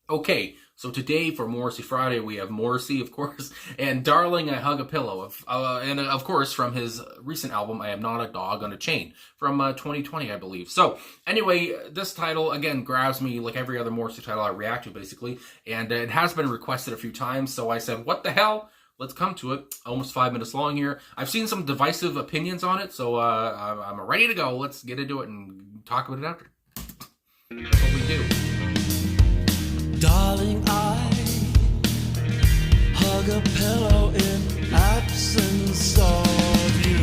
Okay, so today for Morrissey Friday, we have Morrissey, of course, and Darling, I Hug a Pillow. And of course, from his recent album, I Am Not a Dog on a Chain, from 2020, I believe. So, anyway, this title, again, grabs me like every other Morrissey title I react to, basically. And it has been requested a few times, so I said, what the hell? Let's come to it. Almost 5 minutes long here. I've seen some divisive opinions on it, so I'm ready to go. Let's get into it and talk about it after. That's what we do. Darling, I hug a pillow in absence of you.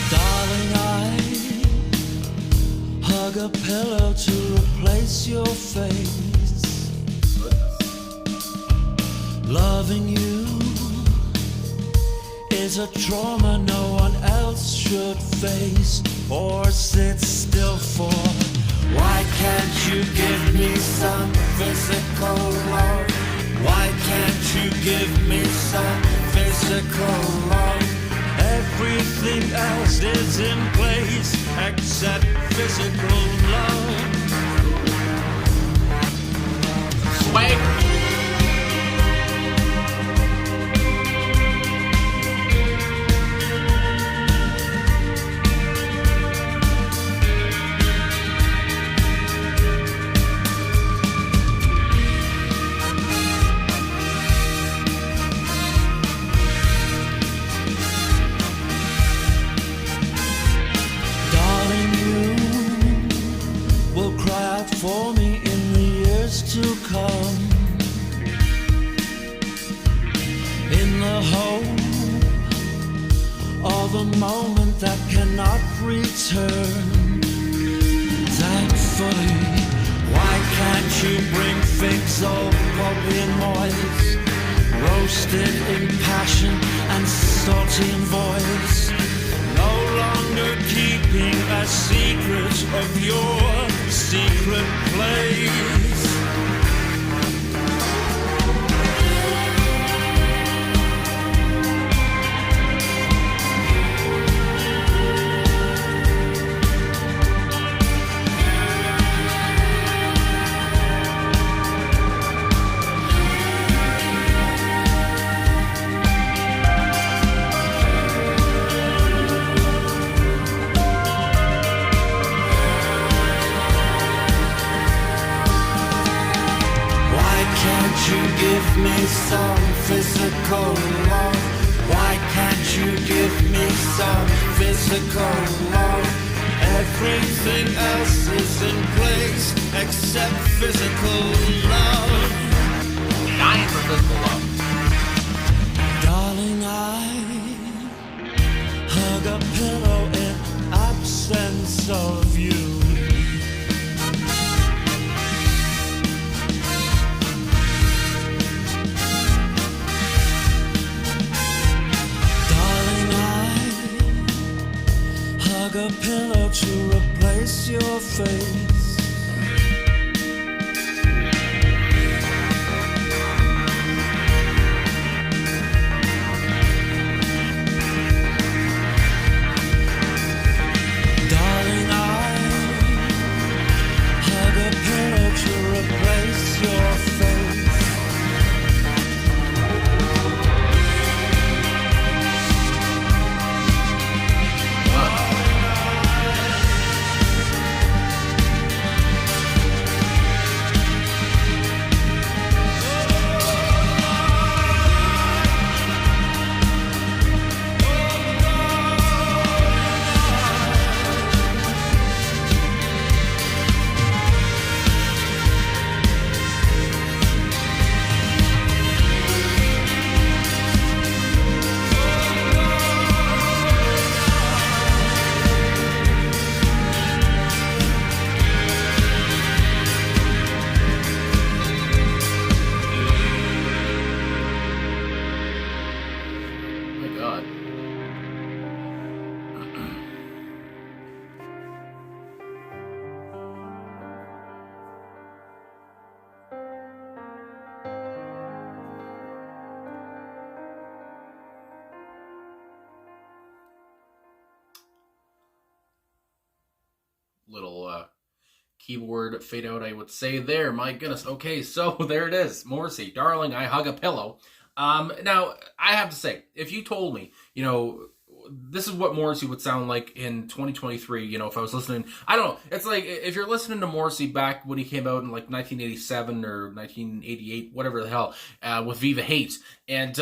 Darling, I hug a pillow to replace your face. Loving you is a trauma no one else should face or sit still for. Why can't you give me some physical love? Why can't you give me some physical love? Everything else is in place except physical love. Swag. For me in the years to come, in the hope of a moment that cannot return. Thankfully, why can't you bring figs all bubbly and moist, roasted in passion and salty in voice, no longer keeping a secret of your secret place. You give me some physical love. Why can't you give me some physical love? Everything else is in place except physical love. Dying for physical love. Darling, I hug a pillow in absence of you. A pillow to replace your face. Darling, I hug a pillow to replace your face. keyboard fade out, I would say there. My goodness. Okay, so there it is. Morrissey, Darling, I Hug a Pillow. Now, I have to say, if you told me, this is what Morrissey would sound like in 2023, if I was listening. I don't know. It's like if you're listening to Morrissey back when he came out in like 1987 or 1988, whatever the hell, with Viva Hate. And,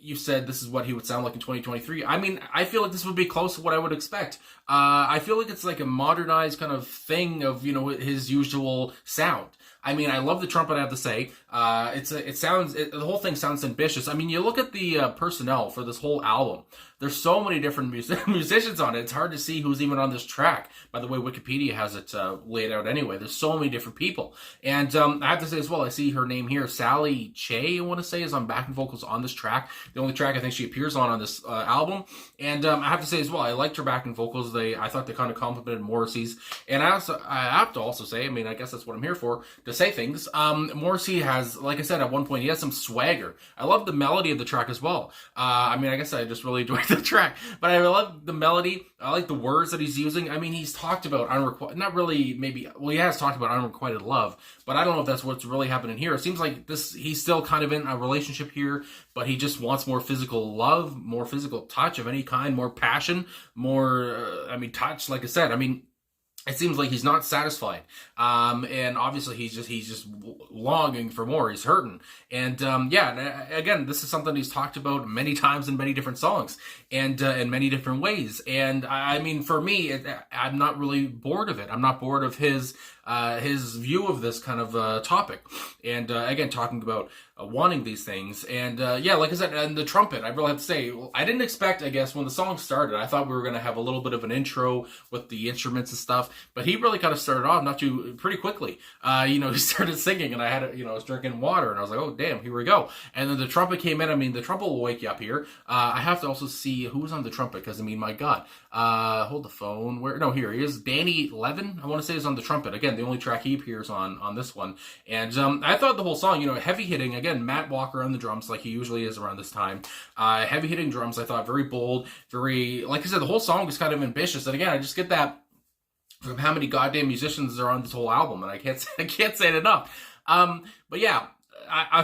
you said this is what he would sound like in 2023. I mean, I feel like this would be close to what I would expect. I feel like it's like a modernized kind of thing of, his usual sound. I mean, I love the trumpet, I have to say. The whole thing sounds ambitious. I mean, you look at the personnel for this whole album. There's so many different musicians on it. It's hard to see who's even on this track. By the way, Wikipedia has it laid out anyway. There's so many different people. And I have to say as well, I see her name here, Sally Che, I want to say, is on backing vocals on this track. The only track I think she appears on this album. And I have to say as well, I liked her backing vocals. I thought they kind of complemented Morrissey's. And I have to also say, I mean, I guess that's what I'm here for, to say things. Morrissey has, like I said, at one point, he has some swagger. I love the melody of the track as well. I mean, I guess I just really enjoyed the track, but I love the melody. I like the words that he's using. I mean, he's talked about he has talked about unrequited love, but I don't know if that's what's really happening here. It seems like he's still kind of in a relationship here, but he just wants more physical love, more physical touch of any kind, more passion, more, touch, like I said. I mean, it seems like he's not satisfied. And obviously he's just longing for more. He's hurting. And, again, this is something he's talked about many times in many different songs and in many different ways. And I mean, for me, I'm not really bored of it. I'm not bored of his view of this kind of topic. And again, talking about wanting these things. And like I said, and the trumpet, I really have to say, I didn't expect, I guess, when the song started, I thought we were going to have a little bit of an intro with the instruments and stuff, but he really kind of started off pretty quickly. He started singing, and I was drinking water, and I was like, oh, damn, here we go. And then the trumpet came in. I mean, the trumpet will wake you up here. I have to also see who's on the trumpet, because, I mean, my God. Hold the phone. Here he is. Danny Levin, I want to say, is on the trumpet. Again, the only track he appears on this one. And I thought the whole song, heavy hitting, again, Matt Walker on the drums, like he usually is around this time. Heavy hitting drums, I thought, very bold, very, like I said, the whole song was kind of ambitious. And again, I just get that from how many goddamn musicians are on this whole album, and I can't say it enough. But yeah,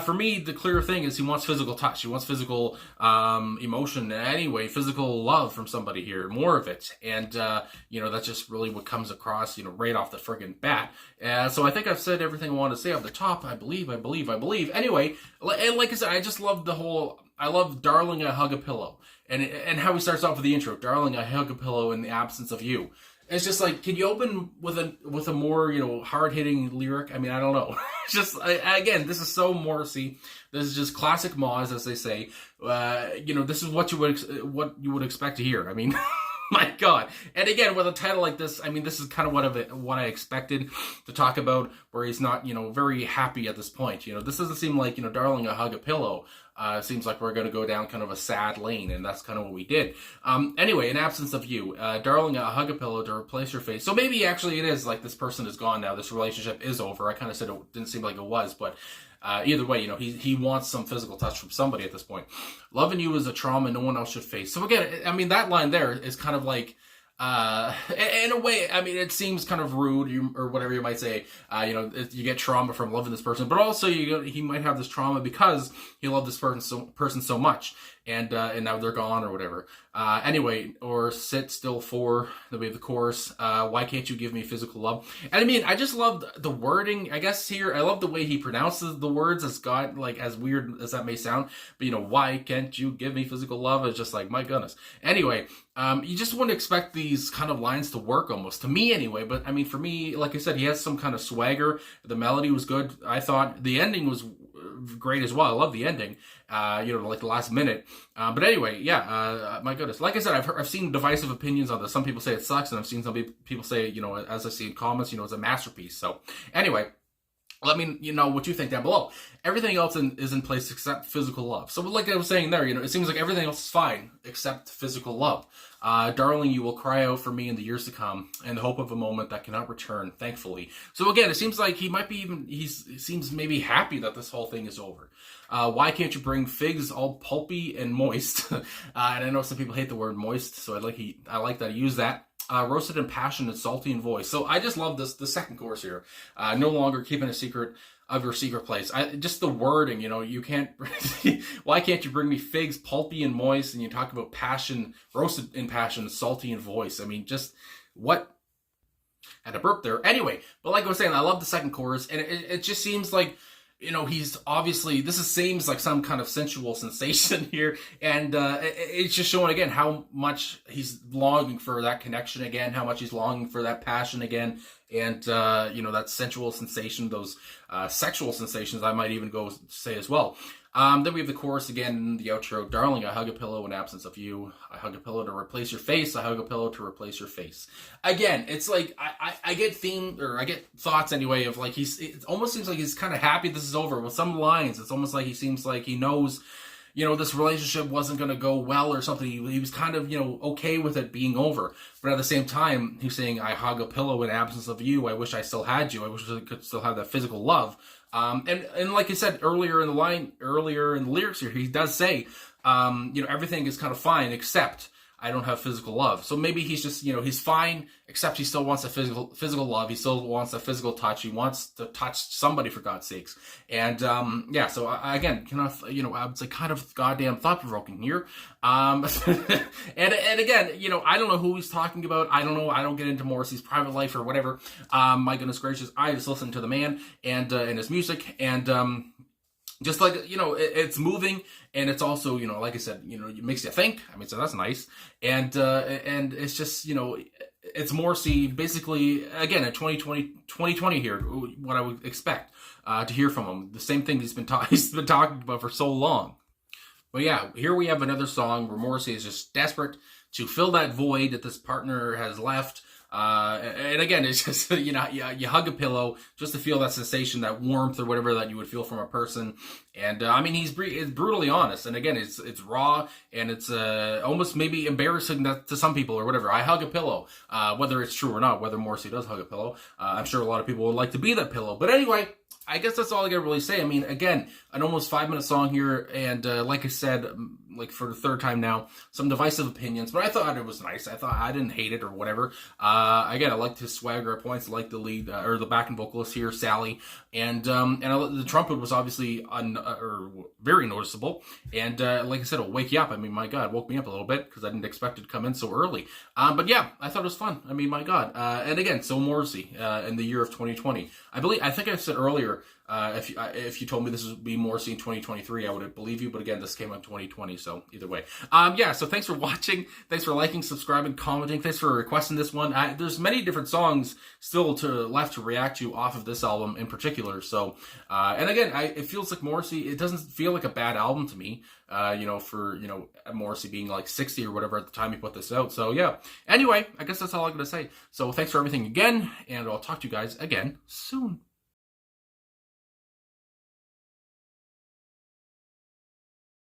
for me, the clear thing is he wants physical touch. He wants physical emotion anyway, physical love from somebody here, more of it. And, that's just really what comes across, right off the friggin' bat. So I think I've said everything I want to say off the top. I believe. Anyway, and like I said, I just love I love Darling, I Hug a Pillow. And how he starts off with the intro, Darling, I Hug a Pillow in the absence of you. It's just like, can you open with a more, hard-hitting lyric? I mean, I don't know. Just, again, this is so Morrissey. This is just classic Moz, as they say. This is what you would expect to hear. I mean, my God. And again, with a title like this, I mean, this is kind of what I expected to talk about, where he's not, very happy at this point. This doesn't seem like, Darling, I Hug a Pillow. Seems like we're going to go down kind of a sad lane, and that's kind of what we did. Anyway, in absence of you, Darling, I Hug a Pillow to replace your face. So maybe actually it is like this person is gone now. This relationship is over. I kind of said it didn't seem like it was, but either way, he wants some physical touch from somebody at this point. Loving you is a trauma no one else should face. So again, I mean, that line there is kind of like, in a way, I mean, it seems kind of rude, or whatever you might say. You get trauma from loving this person, but also he might have this trauma because he loved this person so much, and now they're gone or whatever. Anyway, or sit still for the chorus. Why can't you give me physical love? And I mean, I just loved the wording. I guess here, I love the way he pronounces the words. As God, like, as weird as that may sound, but why can't you give me physical love? It's just like, my goodness. Anyway, you just wouldn't expect these kind of lines to work, almost, to me anyway. But I mean, for me, like I said, he has some kind of swagger. The melody was good. I thought the ending was great as well. I love the ending, like the last minute. But anyway, my goodness. Like I said, I've seen divisive opinions on this. Some people say it sucks, and I've seen some people say, as I see in comments, it's a masterpiece. So anyway, let me know what you think down below. Everything else is in place except physical love. So like I was saying there, it seems like everything else is fine except physical love. Darling, you will cry out for me in the years to come, in the hope of a moment that cannot return, thankfully. So again, it seems like he seems maybe happy that this whole thing is over. Why can't you bring figs all pulpy and moist? And I know some people hate the word moist, so I like that he used that. roasted in passion and salty in voice. So I just love this, the second chorus here. No longer keeping a secret of your secret place. Just the wording, you know, you can't, why can't you bring me figs, pulpy and moist, and you talk about passion, roasted in passion, salty in voice. I mean, just what? Had a burp there. Anyway, but like I was saying, I love the second chorus, and it just seems like, you know, he's obviously, seems like some kind of sensual sensation here, and it's just showing again how much he's longing for that connection again, how much he's longing for that passion again, and you know, that sensual sensation, those sexual sensations, I might even go say as well. Then we have the chorus again, the outro. Darling, I hug a pillow in absence of you. I hug a pillow to replace your face. I hug a pillow to replace your face. Again, it's like, I get I get thoughts anyway of like, it almost seems like he's kind of happy this is over. With some lines, it's almost like he seems like he knows, you know, this relationship wasn't going to go well or something. He was kind of, you know, okay with it being over. But at the same time, he's saying, I hug a pillow in absence of you. I wish I still had you. I wish I could still have that physical love. And like I said earlier in the lyrics here, he does say, you know, everything is kind of fine except I don't have physical love. So maybe he's just, you know, he's fine, except he still wants a physical love. He still wants a physical touch. He wants to touch somebody, for God's sakes. And, yeah, so again, you know, I would say kind of goddamn thought-provoking here. And again, you know, I don't know who he's talking about. I don't know. I don't get into Morrissey's private life or whatever. My goodness gracious, I just listen to the man and his music, and, just like, you know, it's moving, and it's also, you know, like I said, you know, it makes you think. I mean, so that's nice. And it's just, you know, it's Morrissey basically, again, in 2020 here, what I would expect to hear from him. The same thing he's been talking about for so long. But yeah, here we have another song where Morrissey is just desperate to fill that void that this partner has left. And again, it's just, you know, you hug a pillow just to feel that sensation, that warmth or whatever that you would feel from a person. And, I mean, it's brutally honest. And again, it's raw, and it's, almost maybe embarrassing to some people or whatever. I hug a pillow, whether it's true or not, whether Morrissey does hug a pillow. I'm sure a lot of people would like to be that pillow. But anyway, I guess that's all I gotta really say. I mean, again, an almost 5-minute song here, and like I said, like for the third time now, some divisive opinions, but I thought it was nice. I didn't hate it or whatever. Again, I liked his swagger at points. I liked the lead or the backing vocalist here, Sally, and the trumpet was obviously very noticeable. And like I said, it'll wake you up. I mean, my God, it woke me up a little bit because I didn't expect it to come in so early. But yeah, I thought it was fun. I mean, my God. And again, so Morrissey in the year of 2020. I think I said earlier, if you told me this would be Morrissey in 2023, I would believe you. But again, this came out in 2020, so either way. Yeah, so thanks for watching. Thanks for liking, subscribing, commenting. Thanks for requesting this one. There's many different songs still left to react to off of this album in particular. So, and again, it feels like Morrissey, it doesn't feel like a bad album to me. You know, for, you know, Morrissey being like 60 or whatever at the time he put this out. So yeah. Anyway, I guess that's all I'm going to say. So thanks for everything again, and I'll talk to you guys again soon.